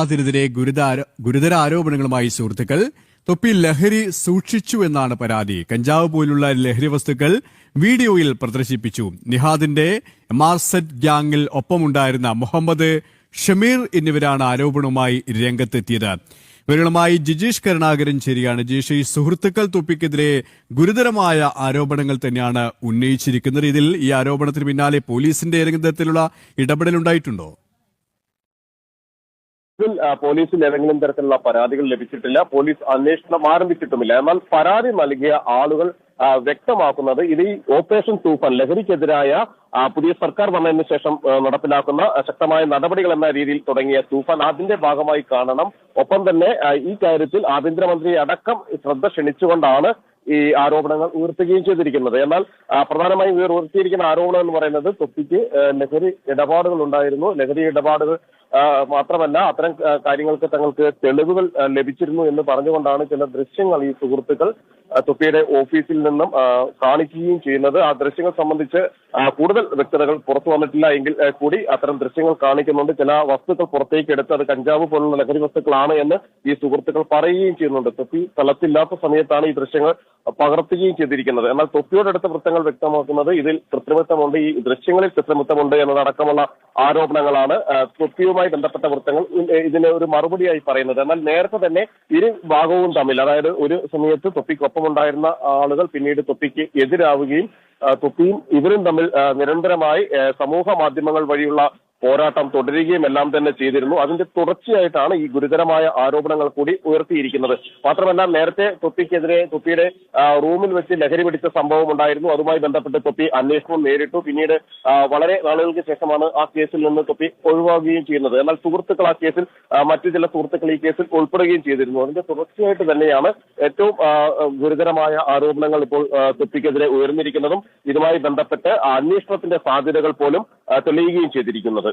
അതിനെതിരെ ഗുരുതര ആരോപണങ്ങളുമായി സുഹൃത്തുക്കൾ. തൊപ്പിയിൽ ലഹരി സൂക്ഷിച്ചു എന്നാണ് പരാതി. കഞ്ചാവ് പോലുള്ള ലഹരി വസ്തുക്കൾ വീഡിയോയിൽ പ്രദർശിപ്പിച്ചു. നിഹാദിന്റെ മാർസെറ്റ് ഗ്യാങ്ങിൽ ഒപ്പമുണ്ടായിരുന്ന മുഹമ്മദ് ഷമീർ എന്നിവരാണ് ആരോപണവുമായി രംഗത്തെത്തിയത്. ഇവരുമായി ജിജീഷ് കരുണാകരൻ ചേരുകയാണ്. ജിജീഷ്, ഈ സുഹൃത്തുക്കൾ തൊപ്പിക്കെതിരെ ഗുരുതരമായ ആരോപണങ്ങൾ തന്നെയാണ് ഉന്നയിച്ചിരിക്കുന്നത്. ഇതിൽ ഈ ആരോപണത്തിന് പിന്നാലെ പോലീസിന്റെ ഏതെങ്കിലും തരത്തിലുള്ള ഇടപെടലുണ്ടായിട്ടുണ്ടോ? പോലീസിൽ ഏതെങ്കിലും തരത്തിലുള്ള പരാതികൾ ലഭിച്ചിട്ടില്ല. പോലീസ് അന്വേഷണം ആരംഭിച്ചിട്ടുമില്ല. എന്നാൽ പരാതി നൽകിയ ആളുകൾ വ്യക്തമാക്കുന്നത് ഇത് ഈ ഓപ്പറേഷൻ തൂഫാൻ, ലഹരിക്കെതിരായ പുതിയ സർക്കാർ വന്നതിന് ശേഷം നടപ്പിലാക്കുന്ന ശക്തമായ നടപടികൾ എന്ന രീതിയിൽ തുടങ്ങിയ തൂഫാൻ അതിന്റെ ഭാഗമായി കാണണം. ഒപ്പം തന്നെ ഈ കാര്യത്തിൽ ആഭ്യന്തരമന്ത്രി അടക്കം ശ്രദ്ധ ക്ഷണിച്ചുകൊണ്ടാണ് ഈ ആരോപണങ്ങൾ ഉയർത്തുകയും ചെയ്തിരിക്കുന്നത്. എന്നാൽ പ്രധാനമായും ഉയർത്തിയിരിക്കുന്ന ആരോപണം എന്ന് പറയുന്നത് തൊപ്പിക്ക് ലഹരി ഇടപാടുകൾ ഉണ്ടായിരുന്നു. ലഹരി ഇടപാടുകൾ മാത്രമല്ല, അത്തരം കാര്യങ്ങൾക്ക് തങ്ങൾക്ക് തെളിവുകൾ ലഭിച്ചിരുന്നു എന്ന് പറഞ്ഞുകൊണ്ടാണ് ചില ദൃശ്യങ്ങൾ ഈ സുഹൃത്തുക്കൾ തൊപ്പിയുടെ ഓഫീസിൽ നിന്നും കാണിക്കുകയും ചെയ്യുന്നത്. ആ ദൃശ്യങ്ങൾ സംബന്ധിച്ച് കൂടുതൽ വ്യക്തതകൾ പുറത്തു വന്നിട്ടില്ല എങ്കിൽ കൂടി അത്തരം ദൃശ്യങ്ങൾ കാണിക്കുന്നുണ്ട്. ചില വസ്തുക്കൾ പുറത്തേക്ക് എടുത്ത് അത് കഞ്ചാവ് പോലുള്ള ലഹരി വസ്തുക്കളാണ് എന്ന് ഈ സുഹൃത്തുക്കൾ പറയുകയും ചെയ്യുന്നുണ്ട്. തൊപ്പി സ്ഥലത്തില്ലാത്ത സമയത്താണ് ഈ ദൃശ്യങ്ങൾ പകർത്തുകയും ചെയ്തിരിക്കുന്നത്. എന്നാൽ തൊപ്പിയോടടുത്ത വൃത്തങ്ങൾ വ്യക്തമാക്കുന്നത് ഇതിൽ കൃത്രിമത്വമുണ്ട്, ഈ ദൃശ്യങ്ങളിൽ കൃത്രിമത്വമുണ്ട് എന്നതടക്കമുള്ള ആരോപണങ്ങളാണ് തൊപ്പിയുമായി ബന്ധപ്പെട്ട വൃത്തങ്ങൾ ഇതിന് ഒരു മറുപടിയായി പറയുന്നത്. എന്നാൽ നേരത്തെ തന്നെ ഇരു ഭാഗവും തമ്മിൽ, അതായത് ഒരു സമയത്ത് തൊപ്പിക്കൊപ്പമുണ്ടായിരുന്ന ആളുകൾ പിന്നീട് തൊപ്പിക്ക് എതിരാവുകയും തൊപ്പിയും ഇവരും തമ്മിൽ നിരന്തരമായി സമൂഹ മാധ്യമങ്ങൾ വഴിയുള്ള പോരാട്ടം തുടരുകയും എല്ലാം തന്നെ ചെയ്തിരുന്നു. അതിന്റെ തുടർച്ചയായിട്ടാണ് ഈ ഗുരുതരമായ ആരോപണങ്ങൾ കൂടി ഉയർത്തിയിരിക്കുന്നത്. മാത്രമല്ല, നേരത്തെ തൊപ്പിയുടെ റൂമിൽ വെച്ച് ലഹരി പിടിച്ച സംഭവം ഉണ്ടായിരുന്നു. അതുമായി ബന്ധപ്പെട്ട് തൊപ്പി അന്വേഷണം നേരിട്ടു. പിന്നീട് വളരെ നാളുകൾക്ക് ശേഷമാണ് ആ കേസിൽ നിന്ന് തൊപ്പി ഒഴിവാകുകയും ചെയ്യുന്നത്. എന്നാൽ സുഹൃത്തുക്കൾ ആ കേസിൽ, മറ്റു ചില സുഹൃത്തുക്കൾ ഈ കേസിൽ ഉൾപ്പെടുകയും ചെയ്തിരുന്നു. അതിന്റെ തുടർച്ചയായിട്ട് തന്നെയാണ് ഏറ്റവും ഗുരുതരമായ ആരോപണങ്ങൾ ഇപ്പോൾ തൊപ്പിക്കെതിരെ ഉയർന്നിരിക്കുന്നതും ഇതുമായി ബന്ധപ്പെട്ട് അന്വേഷണത്തിന്റെ സാധ്യതകൾ പോലും തെളിയുകയും ചെയ്തിരിക്കുന്നത്.